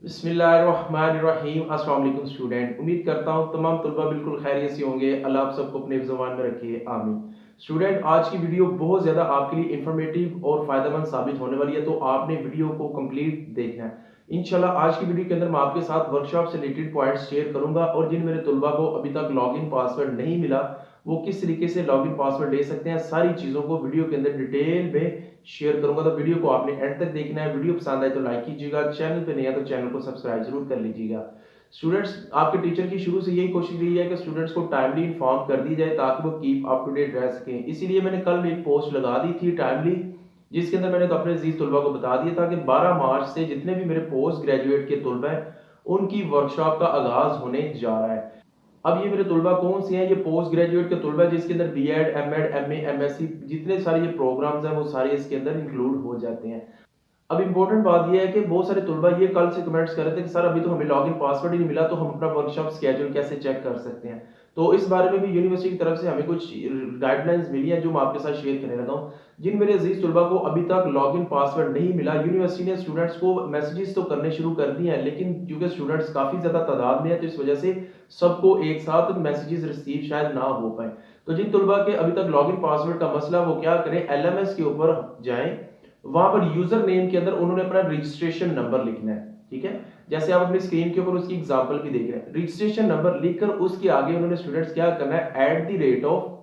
बिस्मिल्लाहिर्रहमानिर्रहीम। अस्सलाम वालेकुम स्टूडेंट। उम्मीद करता हूँ तमाम तलबा बिल्कुल खैरियत से होंगे। अल्लाह आप सबको अपने ज़बान में रखे, आमीन। स्टूडेंट, आज की वीडियो बहुत ज़्यादा आपके लिए इंफॉर्मेटिव और फ़ायदेमंद साबित होने वाली है, तो आपने वीडियो को कंप्लीट देखना है। इंशाल्लाह आज की वीडियो के अंदर मैं आपके साथ वर्कशॉप से रिलेटेड पॉइंट्स शेयर करूंगा और जिन मेरे तलबा को अभी तक लॉगिन पासवर्ड नहीं मिला वो किस तरीके से लॉगिन पासवर्ड ले सकते हैं, सारी चीज़ों को वीडियो के अंदर डिटेल में शेयर करूंगा। तो वीडियो को आपने एंड तक देखना है। वीडियो पसंद आए तो लाइक कीजिएगा, चैनल पे नहीं है तो चैनल को सब्सक्राइब जरूर कर लीजिएगा। स्टूडेंट्स, आपके टीचर की शुरू से यही कोशिश रही है कि स्टूडेंट्स को टाइमली इन्फॉर्म कर दी जाए ताकि वो कीप अप टू डेट रह सकें। इसीलिए मैंने कल एक पोस्ट लगा दी थी टाइमली, जिसके अंदर मैंने तो अपने अजीज तलबा को बता दिया था कि 12 मार्च से जितने भी मेरे पोस्ट ग्रेजुएट के तलबा हैं उनकी वर्कशॉप का आगाज होने जा रहा है। अब ये मेरे तलबा कौन से हैं? ये पोस्ट ग्रेजुएट के तलबा जिसके अंदर बीएड, एमएड, एमए, एमएससी जितने सारे ये प्रोग्राम्स हैं वो सारे इसके अंदर इंक्लूड हो जाते हैं। अब इंपॉर्टेंट बात यह है कि बहुत सारे तलबा ये कल से कमेंट्स कर रहे थे कि सर अभी तो हमें लॉगिन पासवर्ड ही नहीं मिला, तो हम अपना वर्कशॉप स्केड्यूल कैसे चेक कर सकते हैं। तो इस बारे में भी यूनिवर्सिटी की तरफ से हमें कुछ गाइडलाइंस मिली है जो मैं आपके साथ शेयर करने लगा हूँ। जिन मेरे अजीज तलबा को अभी तक लॉगिन पासवर्ड नहीं मिला, यूनिवर्सिटी ने स्टूडेंट्स को मैसेजेस तो करने शुरू कर दिए हैं, लेकिन क्योंकि स्टूडेंट्स काफी ज्यादा तादाद में है तो इस वजह से सबको एक साथ मैसेजेस रिसीव शायद ना हो पाए। तो जिन तलबा के अभी तक लॉगिन पासवर्ड का मसला, वो क्या करें, एलएमएस के ऊपर जाएं। वहां पर यूजर नेम के अंदर उन्होंने अपना रजिस्ट्रेशन नंबर लिखना है। ठीक है, जैसे आप अपनी स्क्रीन के ऊपर उसकी एग्जांपल भी देख रहे हैं। रजिस्ट्रेशन नंबर लिखकर उसके आगे उन्होंने स्टूडेंट्स क्या करना है,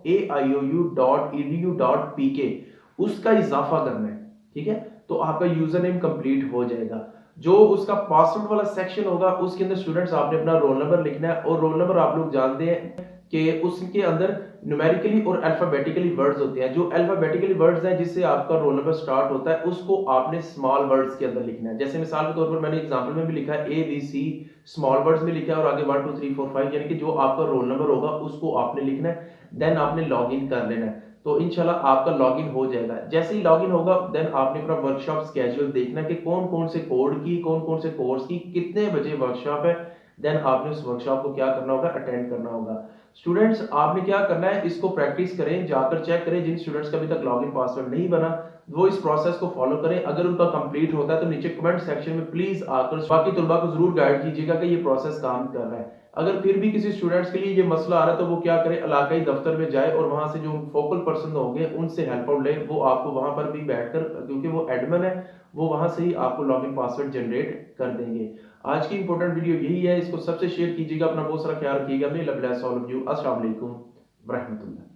@AIOU.edu.pk उसका इजाफा करना है। ठीक है, तो आपका यूजर नेम कंप्लीट हो जाएगा। जो उसका पासवर्ड वाला सेक्शन होगा उसके अंदर स्टूडेंट्स आपने अपना रोल नंबर लिखना है, और रोल नंबर आप लोग जानते हैं कि उसके अंदर न्यूमेरिकली और अल्फाबेटिकली वर्ड्स होते हैं। जो अल्फाबेटिकली वर्ड्स हैं जिससे आपका रोल नंबर स्टार्ट होता है उसको आपने स्मॉल वर्ड्स के अंदर लिखना है। जैसे मिसाल के तौर पर मैंने एग्जांपल में भी लिखा है ABC, स्मॉल वर्ड्स में लिखा है और आगे 1 2 3 4 5 यानी कि जो आपका रोल नंबर होगा उसको आपने लिखना है। देन आपने लॉग इन कर लेना है, तो इंशाल्लाह आपका लॉगिन हो जाएगा। जैसे ही लॉगिन होगा देन आपने अपना वर्कशॉप स्केड्यूल देखना है कि कौन कौन से कोड की, कौन कौन से कोर्स की कितने बजे वर्कशॉप है। देन आपने उस वर्कशॉप को क्या करना होगा, अटेंड करना होगा। स्टूडेंट्स, आपने क्या करना है, इसको प्रैक्टिस करें, जाकर चेक करें। जिन स्टूडेंट्स का अभी तक लॉगिन पासवर्ड नहीं बना वो इस प्रोसेस को फॉलो करें। अगर उनका कंप्लीट होता है तो नीचे कमेंट सेक्शन में प्लीज आकर बाकी तलबा को जरूर गाइड कीजिएगा कि ये प्रोसेस काम कर रहा है। अगर फिर भी किसी स्टूडेंट्स के लिए ये मसला आ रहा है तो वो क्या करे, इलाकाई दफ्तर में जाए और वहां से जो फोकल पर्सन होंगे उनसे हेल्प आउट ले। वो आपको वहां पर भी बैठकर, क्योंकि वो एडमिन है, वो वहां से ही आपको लॉगिन पासवर्ड जनरेट कर देंगे। आज की इंपॉर्टेंट वीडियो यही है, इसको सबसे शेयर कीजिएगा। अपना बहुत सारा ख्याल रखिएगा। मे अल्लाह ब्लेस ऑल ऑफ यू। अस्सलाम वालेकुम व रहमतुल्लाह।